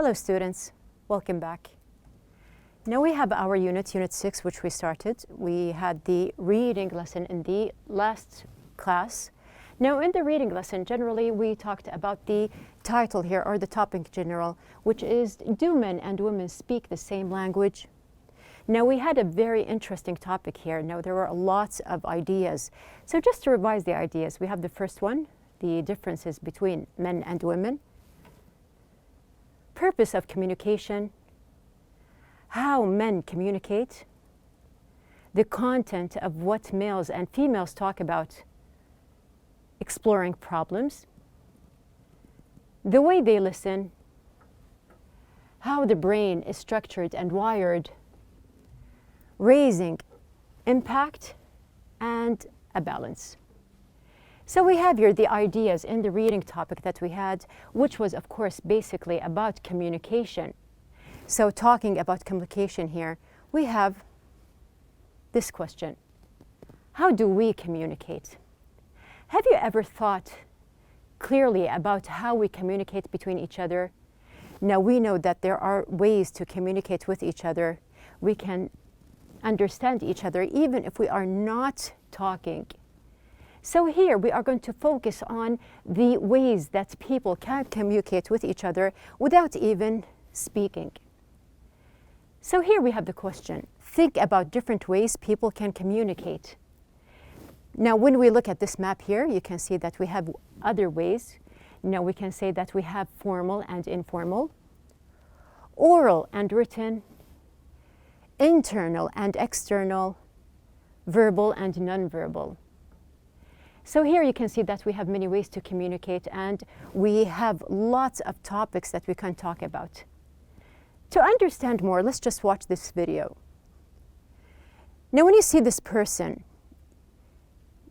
Hello students, welcome back. Now we have our Unit 6, which we started. We had the reading lesson in the last class. Now in the reading lesson, generally we talked about the title here, or the topic in general, which is, do men and women speak the same language? Now we had a very interesting topic here. Now there were lots of ideas. So just to revise the ideas, we have the first one, the differences between men and women. Purpose of communication, how men communicate, the content of what males and females talk about, exploring problems, the way they listen, how the brain is structured and wired, raising impact, and a balance. So we have here the ideas in the reading topic that we had, which was of course basically about communication. So talking about communication here, we have this question. How do we communicate? Have you ever thought clearly about how we communicate between each other? Now we know that there are ways to communicate with each other. We can understand each other even if we are not talking. So here we are going to focus on the ways that people can communicate with each other without even speaking. So here we have the question. Think about different ways people can communicate. Now when we look at this map here, you can see that we have other ways. Now we can say that we have formal and informal, oral and written, internal and external, verbal and nonverbal. So here you can see that we have many ways to communicate, and we have lots of topics that we can talk about. To understand more, let's just watch this video. Now when you see this person,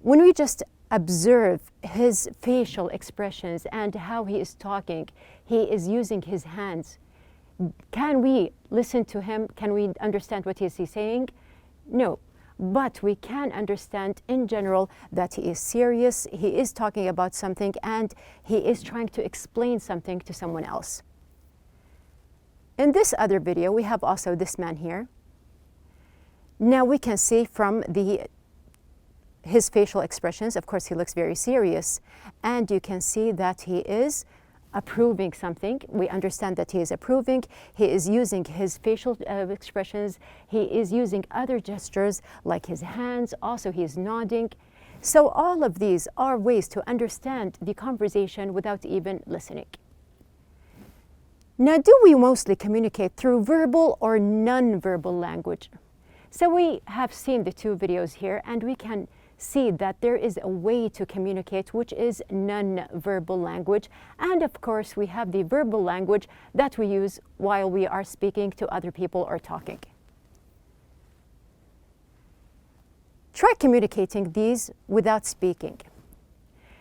when we just observe his facial expressions and how he is talking, he is using his hands, can we listen to him? Can we understand what is he saying? No. But we can understand in general that he is serious, he is talking about something, and he is trying to explain something to someone else. In this other video, we have also this man here. Now we can see from his facial expressions, of course he looks very serious, and you can see that he is approving something. We understand that he is approving. He is using his facial expressions. He is using other gestures like his hands. Also, he is nodding. So all of these are ways to understand the conversation without even listening. Now, do we mostly communicate through verbal or non-verbal language? So we have seen the two videos here, and we can see that there is a way to communicate which is non-verbal language, and of course we have the verbal language that we use while we are speaking to other people or talking. Try communicating these without speaking.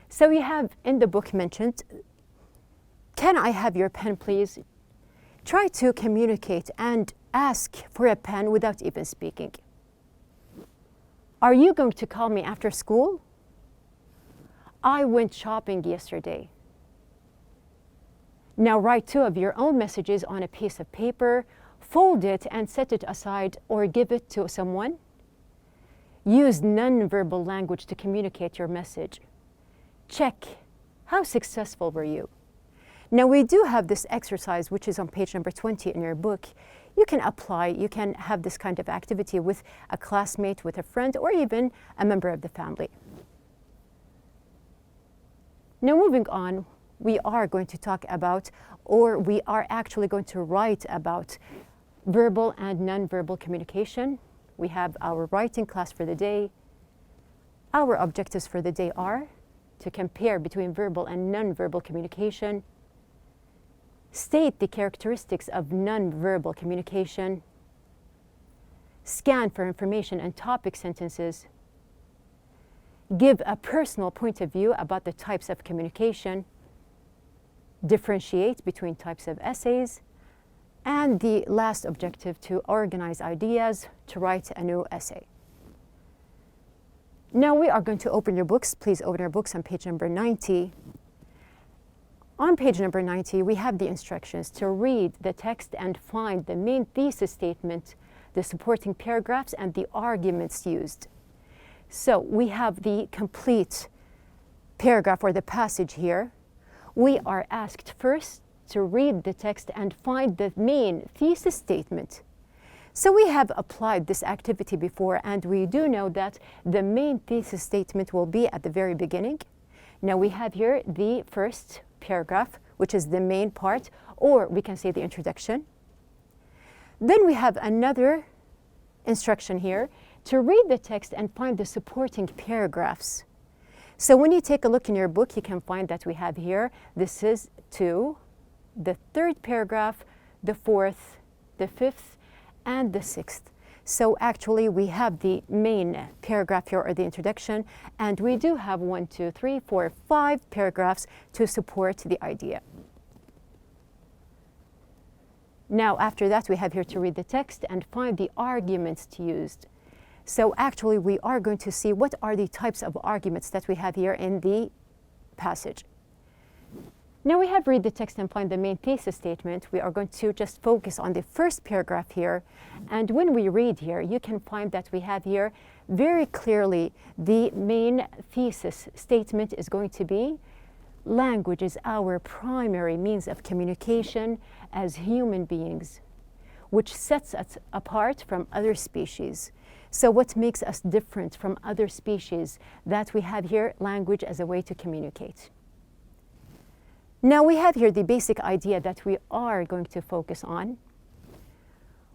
So we have in the book mentioned, can I have your pen please? Try to communicate and ask for a pen without even speaking. Are you going to call me after school? I went shopping yesterday. Now write two of your own messages on a piece of paper, fold it and set it aside or give it to someone. Use non-verbal language to communicate your message. Check, how successful were you? Now we do have this exercise which is on page number 20 in your book. You can apply, you can have this kind of activity with a classmate, with a friend, or even a member of the family. Now moving on, we are going to talk about, or we are actually going to write about verbal and non-verbal communication. We have our writing class for the day. Our objectives for the day are to compare between verbal and non-verbal communication, state the characteristics of non-verbal communication, scan for information and topic sentences, give a personal point of view about the types of communication, differentiate between types of essays, and the last objective, to organize ideas to write a new essay. Now we are going to open your books. Please open your books on page number 90. On page number 90, we have the instructions to read the text and find the main thesis statement, the supporting paragraphs, and the arguments used. So we have the complete paragraph or the passage here. We are asked first to read the text and find the main thesis statement. So we have applied this activity before, and we do know that the main thesis statement will be at the very beginning. Now we have here the first paragraph, which is the main part, or we can say the introduction. Then we have another instruction here to read the text and find the supporting paragraphs. So when you take a look in your book, you can find that we have here, this is 2, the third paragraph, the fourth, the fifth, and the sixth. So actually we have the main paragraph here, or the introduction, and we do have 1, 2, 3, 4, 5 paragraphs to support the idea. Now after that, we have here to read the text and find the arguments to use. So actually we are going to see what are the types of arguments that we have here in the passage. Now we have read the text and find the main thesis statement. We are going to just focus on the first paragraph here. And when we read here, you can find that we have here very clearly the main thesis statement is going to be language is our primary means of communication as human beings, which sets us apart from other species. So what makes us different from other species? That we have here language as a way to communicate. Now we have here the basic idea that we are going to focus on.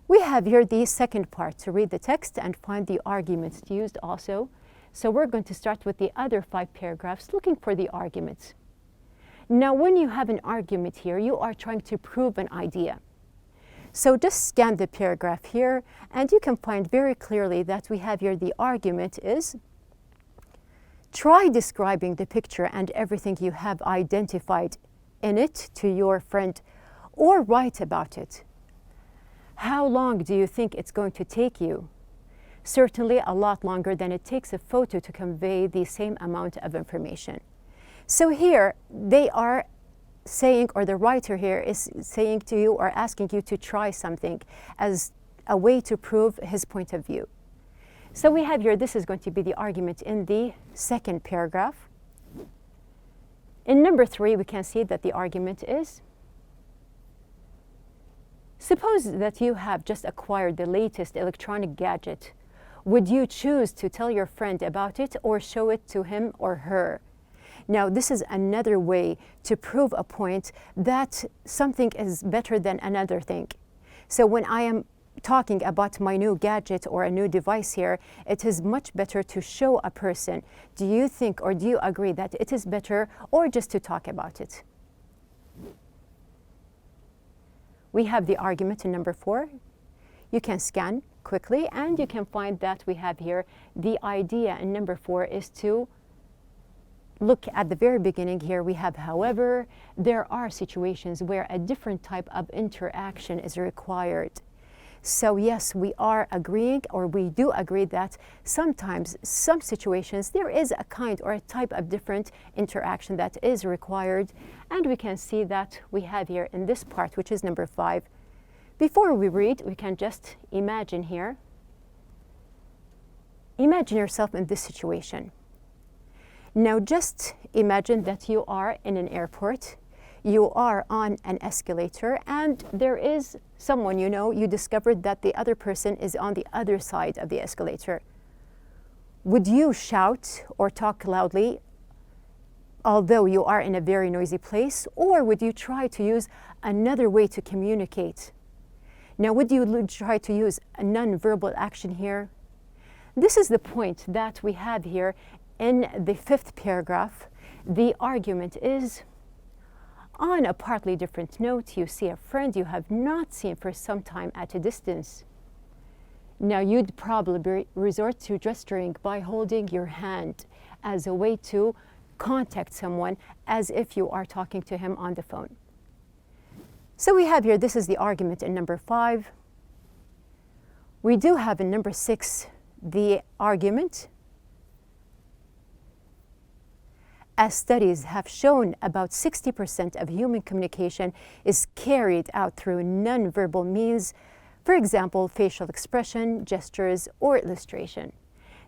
We have here the second part to read the text and find the arguments used also. So we're going to start with the other 5 paragraphs looking for the arguments. Now when you have an argument here, you are trying to prove an idea. So just scan the paragraph here and you can find very clearly that we have here the argument is, try describing the picture and everything you have identified in it to your friend, or write about it. How long do you think it's going to take you? Certainly a lot longer than it takes a photo to convey the same amount of information. So here they are saying, or the writer here is saying to you or asking you to try something as a way to prove his point of view. So we have here, this is going to be the argument in the second paragraph. In number 3, we can see that the argument is, suppose that you have just acquired the latest electronic gadget. Would you choose to tell your friend about it or show it to him or her? Now, this is another way to prove a point that something is better than another thing. So when I am talking about my new gadget or a new device here, it is much better to show a person. Do you think or do you agree that it is better, or just to talk about it? We have the argument in number 4. You can scan quickly and you can find that we have here the idea in number 4 is to look at the very beginning here. We have, however, there are situations where a different type of interaction is required. So yes, we are agreeing, or we do agree that sometimes, some situations, there is a kind or a type of different interaction that is required. And we can see that we have here in this part, which is number 5. Before we read, we can just imagine here. Imagine yourself in this situation. Now just imagine that you are in an airport. You are on an escalator and there is someone you discovered that the other person is on the other side of the escalator. Would you shout or talk loudly although you are in a very noisy place, or would you try to use another way to communicate? Now, would you try to use a non-verbal action here? This is the point that we have here in the 5th paragraph. The argument is, on a partly different note, you see a friend you have not seen for some time at a distance. Now, you'd probably resort to gesturing by holding your hand as a way to contact someone as if you are talking to him on the phone. So we have here, this is the argument in number 5. We do have in number 6 the argument. as studies have shown, about 60% of human communication is carried out through nonverbal means, for example, facial expression, gestures, or illustration.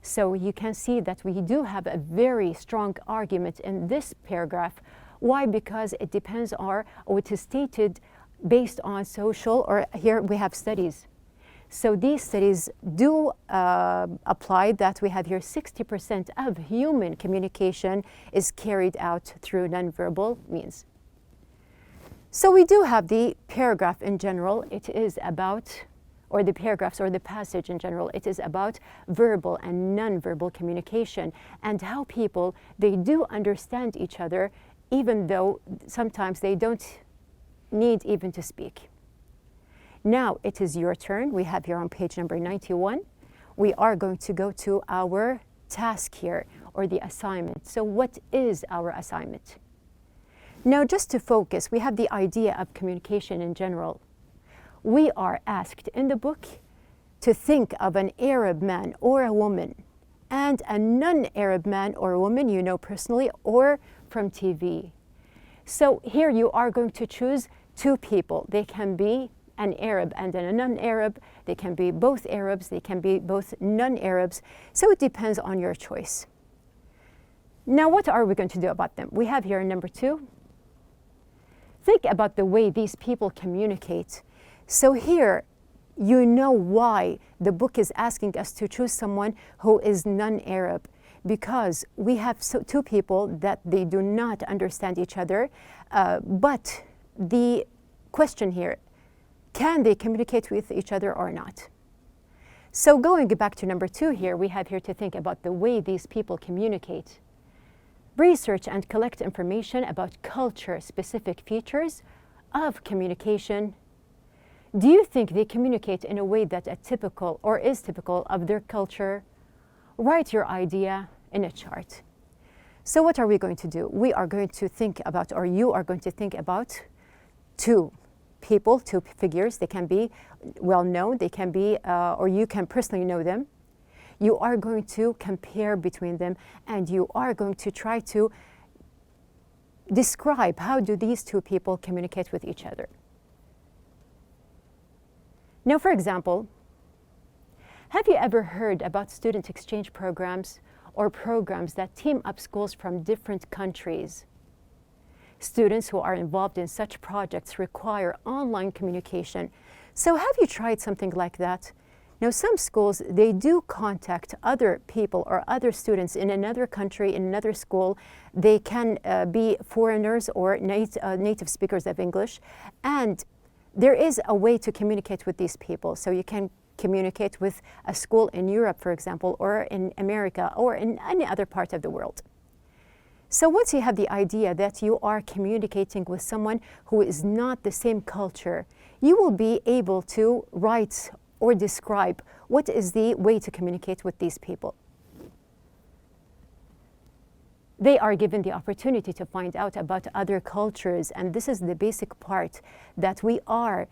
So you can see that we do have a very strong argument in this paragraph. Why? Because it depends on, or it is stated based on social, or here we have studies. So these studies do apply that we have here 60% of human communication is carried out through nonverbal means. So we do have the paragraph in general. It is about, or the paragraphs or the passage in general, it is about verbal and nonverbal communication and how people, they do understand each other even though sometimes they don't need even to speak. Now it is your turn. We have here on page number 91. We are going to go to our task here, or the assignment. So what is our assignment? Now just to focus, we have the idea of communication in general. We are asked in the book to think of an Arab man or a woman and a non-Arab man or woman you know personally or from TV. So here you are going to choose two people. They can be an Arab and a non-Arab. They can be both Arabs. They can be both non-Arabs. So it depends on your choice. Now what are we going to do about them? We have here number 2. Think about the way these people communicate. So here you know why the book is asking us to choose someone who is non-Arab, because we have two people that they do not understand each other, but the question here, can they communicate with each other or not? So going back to number 2 here, we have here to think about the way these people communicate. Research and collect information about culture-specific features of communication. Do you think they communicate in a way that is typical of their culture? Write your idea in a chart. So what are we going to do? We are going to think about, or you are going to think about, two people, two figures. They can be well known, they can be, or you can personally know them. You are going to compare between them and you are going to try to describe how do these two people communicate with each other. Now, for example, have you ever heard about student exchange programs or programs that team up schools from different countries? Students who are involved in such projects require online communication. So have you tried something like that? Now, some schools, they do contact other people or other students in another country, in another school. They can be foreigners or native speakers of English. And there is a way to communicate with these people. So you can communicate with a school in Europe, for example, or in America, or in any other part of the world. So once you have the idea that you are communicating with someone who is not the same culture, you will be able to write or describe what is the way to communicate with these people. They are given the opportunity to find out about other cultures, and this is the basic part that we are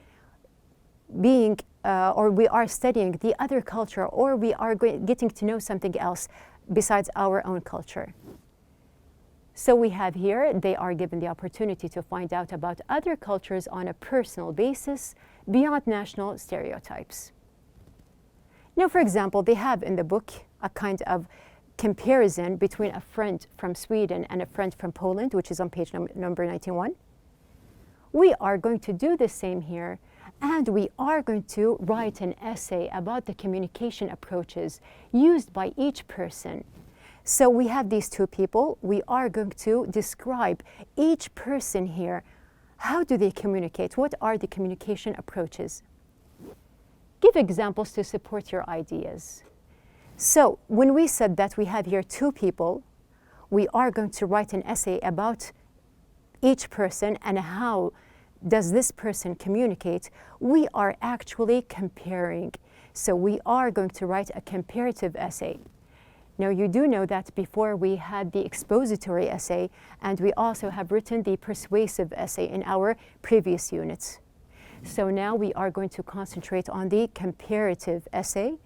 being or we are studying the other culture, or we are getting to know something else besides our own culture. So we have here, they are given the opportunity to find out about other cultures on a personal basis beyond national stereotypes. Now, for example, they have in the book a kind of comparison between a friend from Sweden and a friend from Poland, which is on page number 91. We are going to do the same here, and we are going to write an essay about the communication approaches used by each person. So we have these two people. We are going to describe each person here. How do they communicate? What are the communication approaches? Give examples to support your ideas. So when we said that we have here two people, we are going to write an essay about each person and how does this person communicate. We are actually comparing. So we are going to write a comparative essay. Now, you do know that before we had the expository essay, and we also have written the persuasive essay in our previous units. So now we are going to concentrate on the comparative essay.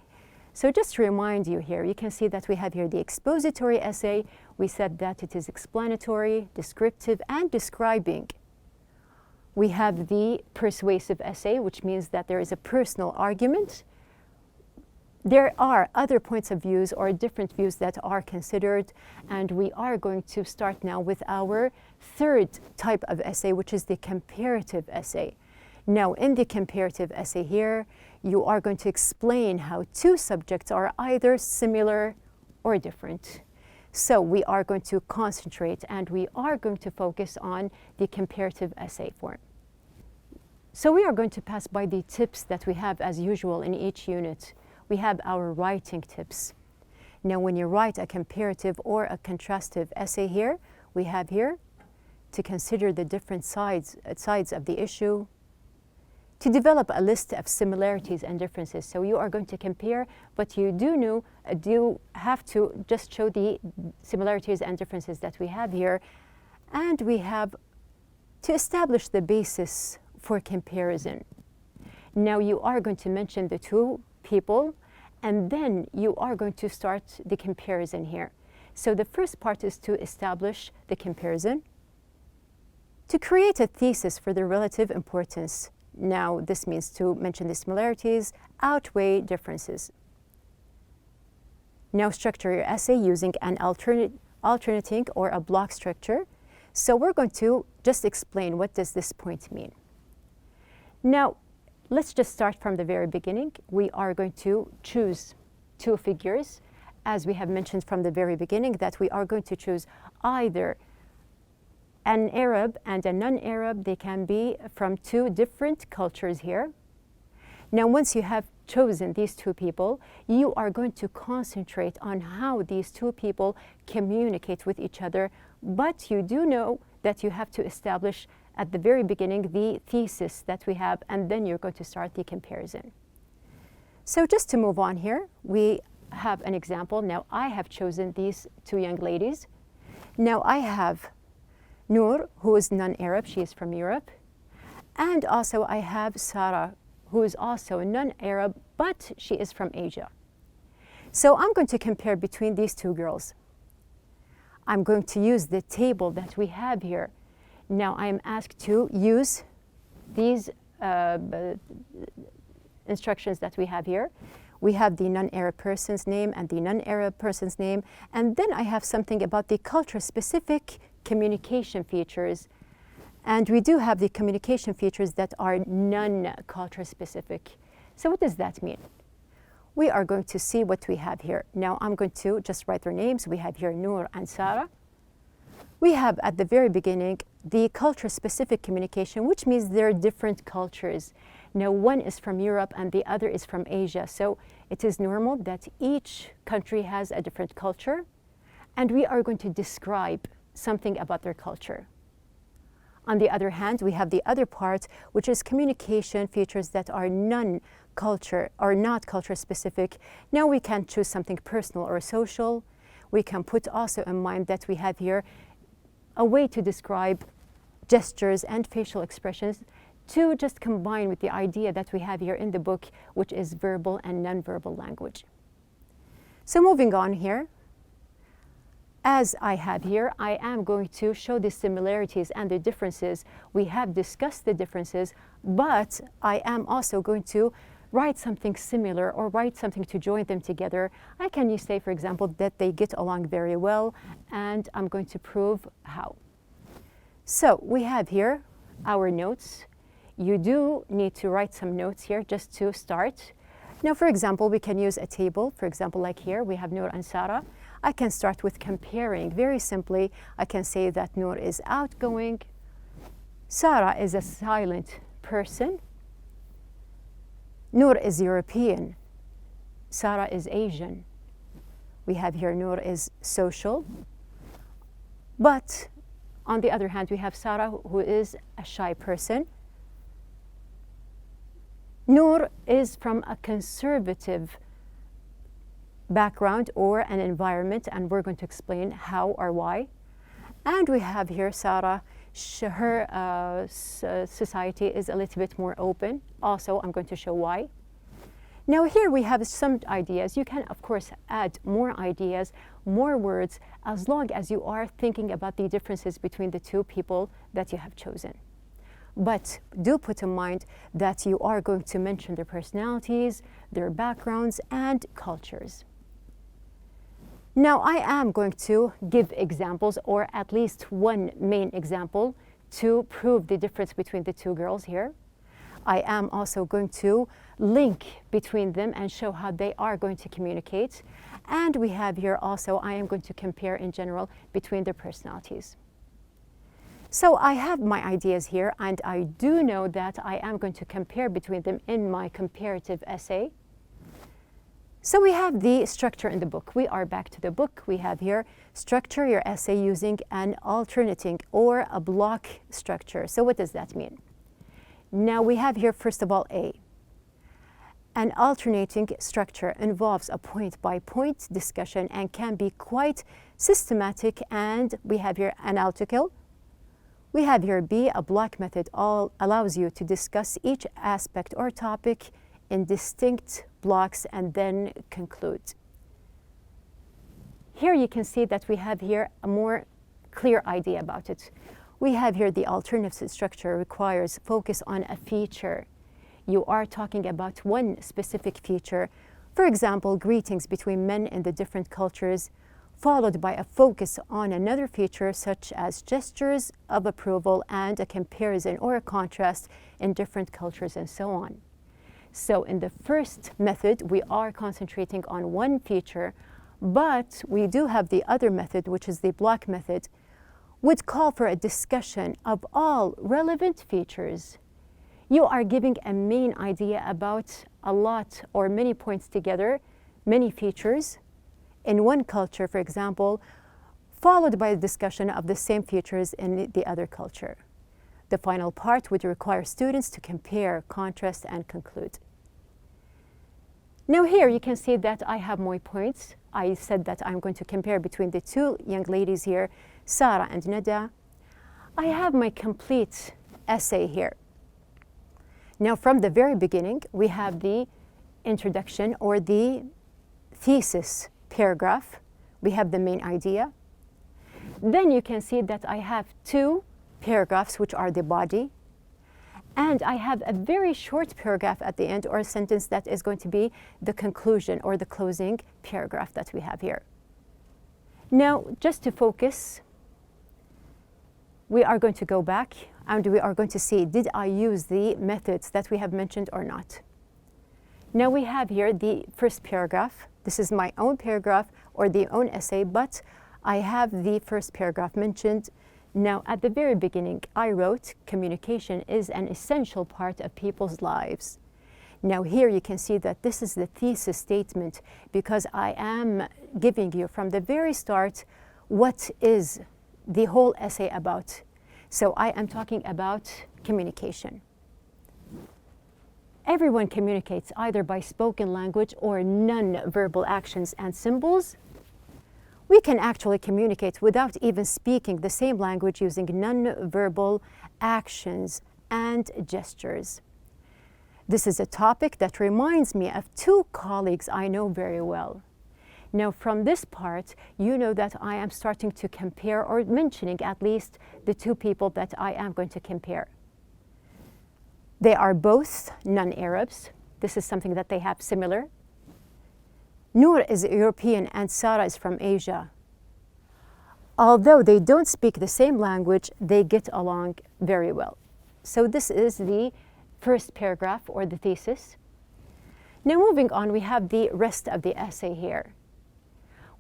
So just to remind you here, you can see that we have here the expository essay. We said that it is explanatory, descriptive, and describing. We have the persuasive essay, which means that there is a personal argument. There are other points of views or different views that are considered, and we are going to start now with our third type of essay, which is the comparative essay. Now, in the comparative essay here, you are going to explain how two subjects are either similar or different. So we are going to concentrate and we are going to focus on the comparative essay form. So we are going to pass by the tips that we have as usual in each unit. We have our writing tips. Now, when you write a comparative or a contrastive essay here, we have here to consider the different sides of the issue, to develop a list of similarities and differences. So you are going to compare, but you do have to just show the similarities and differences that we have here. And we have to establish the basis for comparison. Now you are going to mention the two people, and then you are going to start the comparison here. So the first part is to establish the comparison, to create a thesis for the relative importance. Now, this means to mention the similarities outweigh differences. Now, structure your essay using an alternating or a block structure. So we're going to just explain what does this point mean. Now, let's just start from the very beginning. We are going to choose two figures, as we have mentioned from the very beginning, that we are going to choose either an Arab and a non-Arab. They can be from two different cultures here. Now, once you have chosen these two people, you are going to concentrate on how these two people communicate with each other. But you do know that you have to establish at the very beginning the thesis that we have, and then you're going to start the comparison. So just to move on here, we have an example. Now, I have chosen these two young ladies. Now, I have Noor, who is non-Arab, she is from Europe. And also I have Sarah, who is also non-Arab, but she is from Asia. So I'm going to compare between these two girls. I'm going to use the table that we have here. Now I am asked to use these instructions that we have here. We have the non-Arab person's name and the non-Arab person's name, and then I have something about the culture-specific communication features. And we do have the communication features that are non-culture specific. So what does that mean? We are going to see what we have here. Now I'm going to just write their names. We have here Noor and Sarah. We have at the very beginning the culture-specific communication, which means they're different cultures. Now one is from Europe and the other is from Asia. So it is normal that each country has a different culture, and we are going to describe something about their culture. On the other hand, we have the other part, which is communication features that are non-culture or not culture specific. Now we can choose something personal or social. We can put also in mind that we have here a way to describe gestures and facial expressions to just combine with the idea that we have here in the book, which is verbal and non-verbal language. So moving on here, as I have here, I am going to show the similarities and the differences. We have discussed the differences, but I am also going to write something similar or write something to join them together. I can say, for example, that they get along very well, and I'm going to prove how. So we have here our notes. You do need to write some notes here just to start. Now, for example, we can use a table. For example, like here, we have Noor and Sarah. I can start with comparing. Very simply, I can say that Noor is outgoing, Sarah is a silent person, Noor is European, Sarah is Asian. We have here Noor is social, but on the other hand, we have Sarah, who is a shy person. Noor is from a conservative background or an environment, and we're going to explain how or why. And we have here Sarah, her society is a little bit more open. Also, I'm going to show why. Now here we have some ideas. You can, of course, add more ideas, more words, as long as you are thinking about the differences between the two people that you have chosen. But do put in mind that you are going to mention their personalities, their backgrounds, and cultures. Now I am going to give examples, or at least one main example, to prove the difference between the two girls here. I am also going to link between them and show how they are going to communicate. And we have here also, I am going to compare in general between their personalities. So I have my ideas here, and I do know that I am going to compare between them in my comparative essay. So we have the structure in the book. We are back to the book. We have here, structure your essay using an alternating or a block structure. So what does that mean? Now we have here, first of all, A. An alternating structure involves a point-by-point discussion and can be quite systematic, and we have here analytical. We have here B, a block method allows you to discuss each aspect or topic in distinct blocks and then conclude. Here you can see that we have here a more clear idea about it. We have here the alternative structure requires focus on a feature. You are talking about one specific feature. For example, greetings between men in the different cultures, followed by a focus on another feature such as gestures of approval and a comparison or a contrast in different cultures and so on. So in the first method, we are concentrating on one feature, but we do have the other method, which is the block method, would call for a discussion of all relevant features. You are giving a main idea about a lot or many points together, many features in one culture, for example, followed by a discussion of the same features in the other culture. The final part would require students to compare, contrast, and conclude. Now here you can see that I have more points. I said that I'm going to compare between the two young ladies here, Sarah and Nada. I have my complete essay here. Now from the very beginning, we have the introduction or the thesis paragraph. We have the main idea. Then you can see that I have two paragraphs, which are the body. And I have a very short paragraph at the end, or a sentence that is going to be the conclusion or the closing paragraph that we have here. Now, just to focus, we are going to go back and we are going to see, did I use the methods that we have mentioned or not? Now we have here the first paragraph. This is my own paragraph or the own essay, but I have the first paragraph mentioned. Now, at the very beginning, I wrote, communication is an essential part of people's lives. Now here you can see that this is the thesis statement, because I am giving you from the very start what is the whole essay about. So I am talking about communication. Everyone communicates either by spoken language or non-verbal actions and symbols. We can actually communicate without even speaking the same language using non-verbal actions and gestures. This is a topic that reminds me of two colleagues I know very well. Now from this part, you know that I am starting to compare, or mentioning at least, the two people that I am going to compare. They are both non-Arabs. This is something that they have similar. Noor is European and Sarah is from Asia. Although they don't speak the same language, they get along very well. So this is the first paragraph or the thesis. Now moving on, we have the rest of the essay here.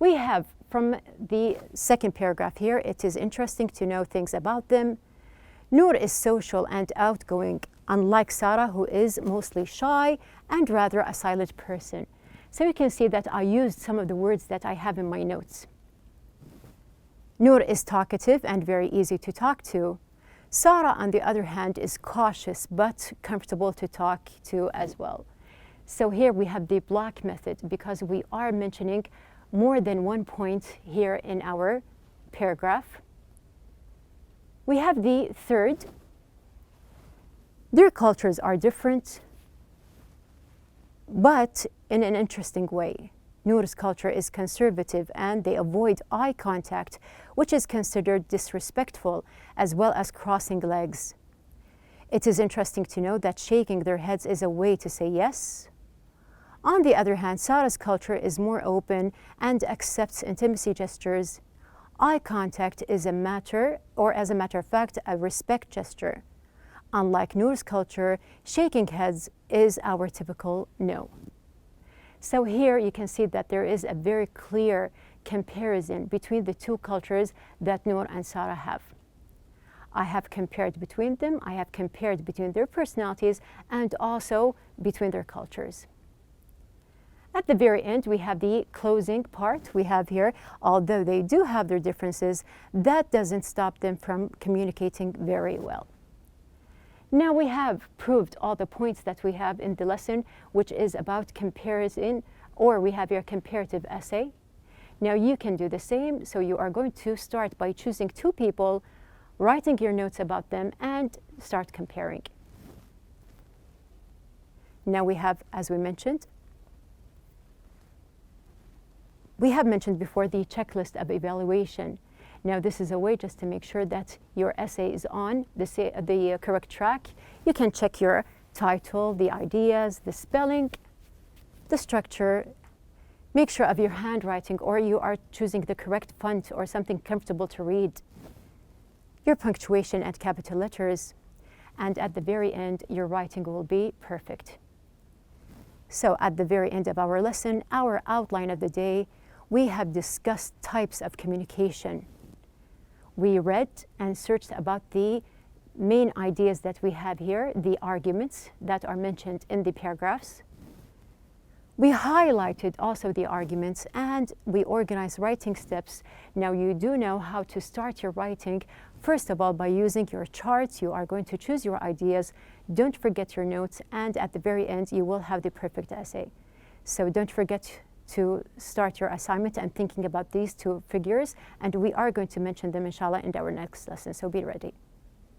We have from the second paragraph here, it is interesting to know things about them. Noor is social and outgoing, unlike Sarah, who is mostly shy and rather a silent person. So you can see that I used some of the words that I have in my notes. Noor is talkative and very easy to talk to. Sarah, on the other hand, is cautious but comfortable to talk to as well. So here we have the block method, because we are mentioning more than one point here in our paragraph. We have the third. Their cultures are different. but in an interesting way. Noor's culture is conservative and they avoid eye contact, which is considered disrespectful, as well as crossing legs. It is interesting to note that shaking their heads is a way to say yes. On the other hand, Sarah's culture is more open and accepts intimacy gestures. Eye contact is a matter, or as a matter of fact, a respect gesture. Unlike Noor's culture, shaking heads is our typical no. So here you can see that there is a very clear comparison between the two cultures that Noor and Sarah have. I have compared between them, I have compared between their personalities and also between their cultures. At the very end, we have the closing part. We have here, although they do have their differences, that doesn't stop them from communicating very well. Now we have proved all the points that we have in the lesson, which is about comparison, or we have your comparative essay. Now you can do the same, so you are going to start by choosing two people, writing your notes about them, and start comparing. Now we have, as we mentioned before, the checklist of evaluation. Now this is a way just to make sure that your essay is on the correct track. You can check your title, the ideas, the spelling, the structure. Make sure of your handwriting, or you are choosing the correct font or something comfortable to read. Your punctuation and capital letters. And at the very end, your writing will be perfect. So at the very end of our lesson, our outline of the day, we have discussed types of communication. We read and searched about the main ideas that we have here, the arguments that are mentioned in the paragraphs. We highlighted also the arguments and we organized writing steps. Now you do know how to start your writing. First of all, by using your charts, you are going to choose your ideas. Don't forget your notes, and at the very end, you will have the perfect essay. So don't forget to start your assignment and thinking about these two figures, and we are going to mention them inshallah in our next lesson, so be ready.